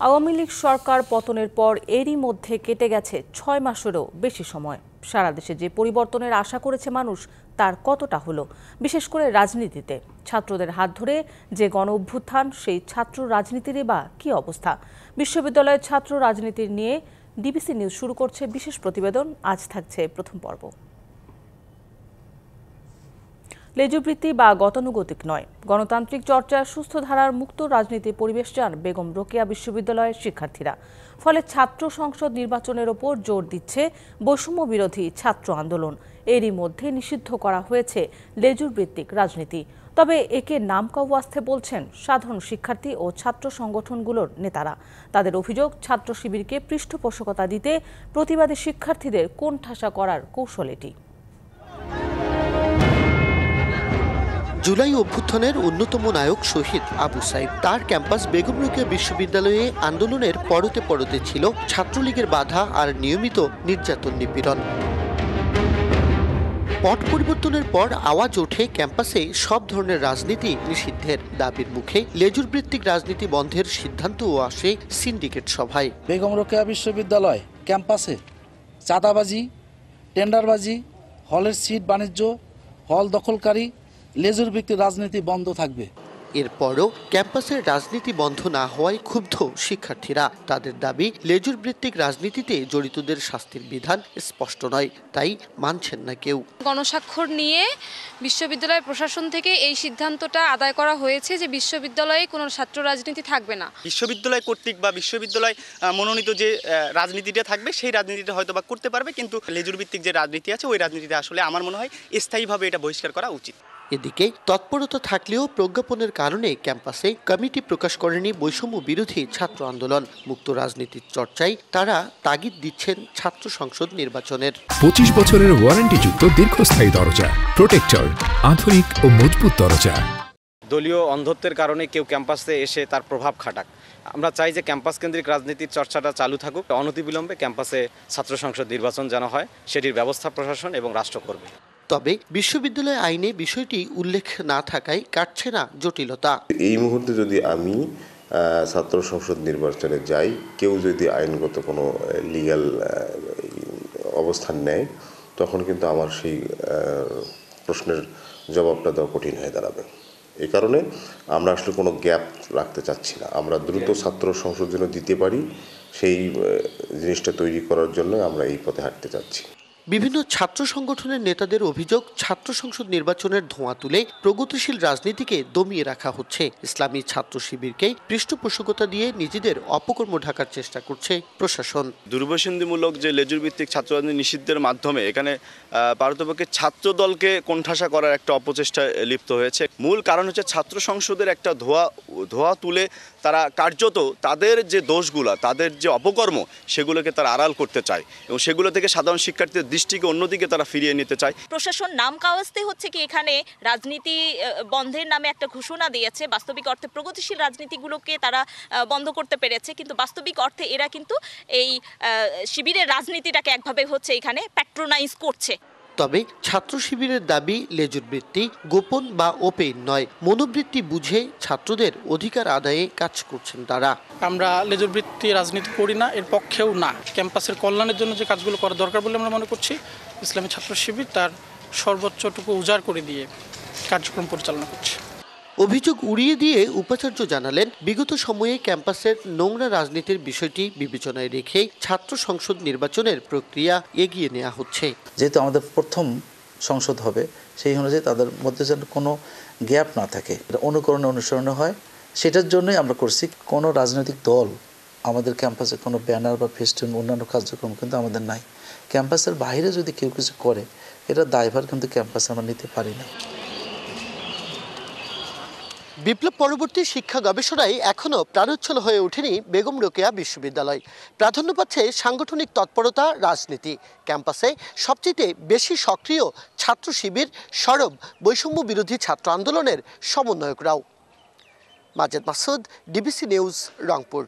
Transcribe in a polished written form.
আওয়ামী লীগ সরকার পতনের পর এরই মধ্যে কেটে গেছে ৬ মাসেরও বেশি সময়। সারা দেশে যে পরিবর্তনের আশা করেছে মানুষ তার কতটা হলো? বিশেষ করে রাজনীতিতে ছাত্রদের হাত ধরে যে গণ অভ্যুত্থান, সেই ছাত্র রাজনীতিরই বা কী অবস্থা? বিশ্ববিদ্যালয়ের ছাত্র রাজনীতি নিয়ে ডিবিসি নিউজ শুরু করছে বিশেষ প্রতিবেদন। আজ থাকছে প্রথম পর্ব। লেজুবৃত্তি বা গতানুগতিক নয়, গণতান্ত্রিক চর্চা, সুস্থ ধারার মুক্ত রাজনীতির পরিবেশ চান বেগম রোকেয়া বিশ্ববিদ্যালয়ের শিক্ষার্থীরা। ফলে ছাত্র সংসদ নির্বাচনের ওপর জোর দিচ্ছে বৈষম্য বিরোধী ছাত্র আন্দোলন। এরই মধ্যে নিষিদ্ধ করা হয়েছে লেজুরভিত্তিক রাজনীতি। তবে একে নামকাওয়াস্তে বলছেন সাধারণ শিক্ষার্থী ও ছাত্র সংগঠনগুলোর নেতারা। তাদের অভিযোগ, ছাত্র শিবিরকে পৃষ্ঠপোষকতা দিতে প্রতিবাদী শিক্ষার্থীদের কোণঠাসা করার কৌশল এটি। জুলাই অভ্যুত্থানের অন্যতম নায়ক শহীদ আবু সাইদ, তার ক্যাম্পাস বেগম রোকেয়া বিশ্ববিদ্যালয়ে আন্দোলনের পরতে পরতে ছিল ছাত্রলীগের বাধা আর নিয়মিত নির্যাতন নিপীড়ন। পট পরিবর্তনের পর আওয়াজ ওঠে ক্যাম্পাসে সব ধরনের রাজনীতি নিষিদ্ধের। দাবির মুখে লেজুরভিত্তিক রাজনীতি বন্ধের সিদ্ধান্তও আসে সিন্ডিকেট সভায়। বেগম রোকেয়া বিশ্ববিদ্যালয় ক্যাম্পাসে চাঁদাবাজি, টেন্ডারবাজি, হলের সিট বাণিজ্য, হল দখলকারী, লেজুরভিত্তিক রাজনীতি বন্ধ থাকবে। এরপরও ক্যাম্পাসের রাজনীতি বন্ধ না হওয়ায় ক্ষুব্ধ শিক্ষার্থীরা। তাদের দাবি, লেজুরভিত্তিক রাজনীতিতে জড়িতদের শাস্তির বিধান স্পষ্ট নয়, তাই মানছেন না কেউ। গণস্বাক্ষর নিয়ে বিশ্ববিদ্যালয় প্রশাসন থেকে এই সিদ্ধান্তটা আদায় করা হয়েছে যে বিশ্ববিদ্যালয়ে কোনো ছাত্র রাজনীতি থাকবে না। বিশ্ববিদ্যালয় কর্তৃক বা বিশ্ববিদ্যালয় মনোনীত যে রাজনীতিটা থাকবে সেই রাজনীতিটা হয়তো বা করতে পারবে, কিন্তু লেজুরভিত্তিক যে রাজনীতি আছে ওই রাজনীতিটা আসলে আমার মনে হয় স্থায়ীভাবে এটা বহিষ্কার করা উচিত। এদিকে তৎপরতা থাকলেও প্রজ্ঞাপনের কারণে ক্যাম্পাসে কমিটি প্রকাশ করেনি বৈষম্য বিরোধী ছাত্র আন্দোলন। মুক্ত রাজনীতির চর্চায় তারা তাগিদ দিচ্ছেন ছাত্র সংসদ নির্বাচনের। 25 বছরের ওয়ারেন্টিযুক্ত দীর্ঘস্থায়ী দরজা প্রোটেক্টর, আধুনিক ও মজবুত দরজা। দলীয় অন্ধত্বের কারণে কেউ ক্যাম্পাসে এসে তার প্রভাব খাটাক। আমরা চাই যে ক্যাম্পাস কেন্দ্রিক রাজনীতির চর্চাটা চালু থাকুক। অনতিবিলম্বে ক্যাম্পাসে ছাত্র সংসদ নির্বাচন যেন হয়, সেটির ব্যবস্থা প্রশাসন এবং রাষ্ট্র করবে। তবে বিশ্ববিদ্যালয় আইনে বিষয়টি উল্লেখ না থাকায় কাটছে না জটিলতা। এই মুহূর্তে যদি আমি ছাত্র সংসদ নির্বাচনে যাই, কেউ যদি আইনগত কোনো লিগ্যাল অবস্থান নেয়, তখন কিন্তু আমার সেই প্রশ্নের জবাবটা দেওয়া কঠিন হয়ে দাঁড়াবে। এই কারণে আমরা আসলে কোনো গ্যাপ রাখতে চাচ্ছি না। আমরা দ্রুত ছাত্র সংসদ যেন দিতে পারি, সেই জিনিসটা তৈরি করার জন্য আমরা এই পথে হাঁটতে চাচ্ছি। বিভিন্ন ছাত্র সংগঠনের নেতাদের অভিযোগ, ছাত্র সংসদ নির্বাচনের ধোঁয়া তুলে প্রগতিশীল রাজনীতিকে দমিয়ে রাখা হচ্ছে। ইসলামী ছাত্র শিবিরকে পৃষ্ঠপোষকতা দিয়ে নিজেদের অপকর্ম ঢাকার চেষ্টা করছে প্রশাসন। দুর্বসন্ধিমূলক যে লেজুরভিত্তিক ছাত্র রাজনীতি নিষিদ্ধের মাধ্যমে এখানে পারতপক্ষে ছাত্র দলকে কোণঠাসা করার একটা অপচেষ্টা লিপ্ত হয়েছে। মূল কারণ হচ্ছে ছাত্র সংসদের একটা ধোঁয়া তুলে তারা কার্যত তাদের যে দোষগুলো, তাদের যে অপকর্ম, সেগুলোকে তারা আড়াল করতে চায় এবং সেগুলো থেকে সাধারণ শিক্ষার্থীদের দৃষ্টিকে অন্যদিকে তারা ফিরিয়ে নিতে চায়। প্রশাসন নাম কাওয়াস্তে হচ্ছে কি এখানে রাজনীতি বন্ধের নামে একটা ঘোষণা দিয়েছে। বাস্তবিক অর্থে প্রগতিশীল রাজনীতিগুলোকে তারা বন্ধ করতে পেরেছে, কিন্তু বাস্তবিক অর্থে এরা কিন্তু এই শিবিরের রাজনীতিটাকে একভাবে হচ্ছে এখানে প্যাট্রোনাইজ করছে। তবে ছাত্র শিবিরের দাবি, লেজুরবৃত্তি গোপন বা ওপেন নয়, মনোবৃত্তি বুঝে ছাত্রদের অধিকার আদায়ে কাজ করছেন তারা। আমরা লেজুরবৃত্তি রাজনীতি করি না, এর পক্ষেও না। ক্যাম্পাসের কল্যাণের জন্য যে কাজগুলো করা দরকার বলে আমরা মনে করছি, ইসলামী ছাত্র শিবির তার সর্বোচ্চটুকু উজাড় করে দিয়ে কার্যক্রম পরিচালনা করছে। অভিযোগ উড়িয়ে দিয়ে উপাচার্য জানালেন, বিগত সময়ে ক্যাম্পাসের নোংরা রাজনীতির বিষয়টি বিবেচনায় রেখে ছাত্র সংসদ নির্বাচনের প্রক্রিয়া এগিয়ে নেওয়া হচ্ছে। যেহেতু আমাদের প্রথম সংসদ হবে, সেই অনুযায়ী তাদের মধ্যে যেন কোনো গ্যাপ না থাকে, অনুকরণে অনুসরণে হয়, সেটার জন্যই আমরা করছি। কোনো রাজনৈতিক দল আমাদের ক্যাম্পাসে কোনো ব্যানার বা ফেস্টুন অন্যান্য কার্যক্রম কিন্তু আমাদের নাই। ক্যাম্পাসের বাইরে যদি কেউ কিছু করে, এটা দায়ভার কিন্তু ক্যাম্পাসে আমরা নিতে পারি না। বিপ্লব পরবর্তী শিক্ষা গবেষণায় এখনও প্রাণোচ্ছল হয়ে ওঠেনি বেগম রোকেয়া বিশ্ববিদ্যালয়। প্রাধান্য পাচ্ছে সাংগঠনিক তৎপরতা, রাজনীতি। ক্যাম্পাসে সবচেয়ে বেশি সক্রিয় ছাত্র শিবির, সরব বৈষম্য বিরোধী ছাত্র আন্দোলনের সমন্বয়করাও। Majed Masud, DBC news, Rangpur.